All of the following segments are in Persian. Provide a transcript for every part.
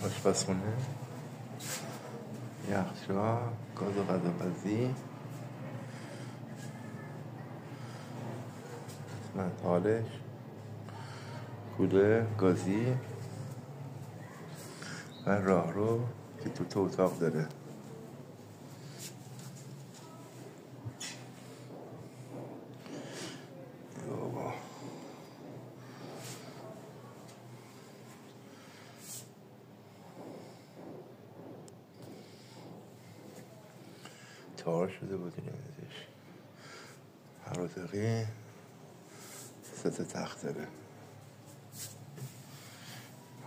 آشپزخونه، یخچال، گاز و غذاپزی، منتالش، کولر گازی و راهرو که تو اتاق داره. تار شده بود این ازش هر اتاقی 3 تخت داره.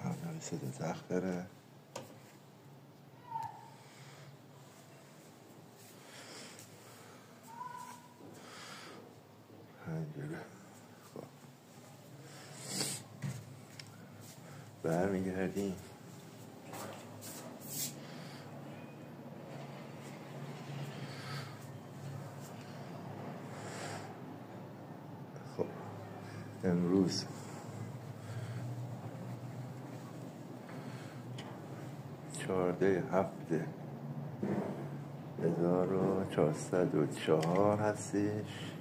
هر اتاقی 3 تخت داره. همینجوره. خب برمیگردیم امروز 14/7/1404 هستش.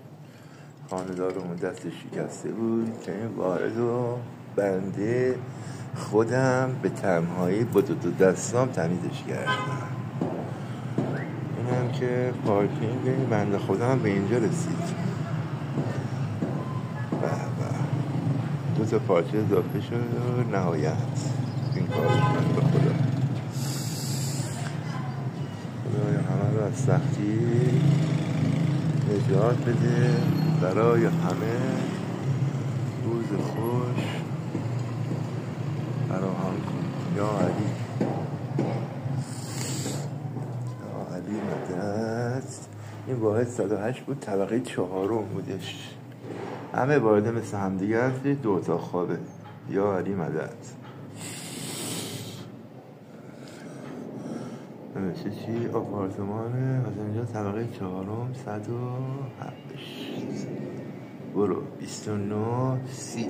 خانه‌دارمون دستش شکسته بود که این وارد و بنده خودم به تنهایی با 2 دستام تمیزش کردم. اینم که پارکینگ بنده خودم به اینجا رسید. 2 پارچه اضافه شد و نهایت این کارش من به خدا همه رو از سختی نجات بده. برای همه روز خوش فراهم کن یا علی. یا علی مدد. این واحد 108 بود، طبقه 4 بودش. همه وارده مثل همدیگه هستی. 2 اتاق خوابه. یا علی مدد. نمیشه چی؟ آپارتمانه از اینجا طبقه 4 108 برو 29 30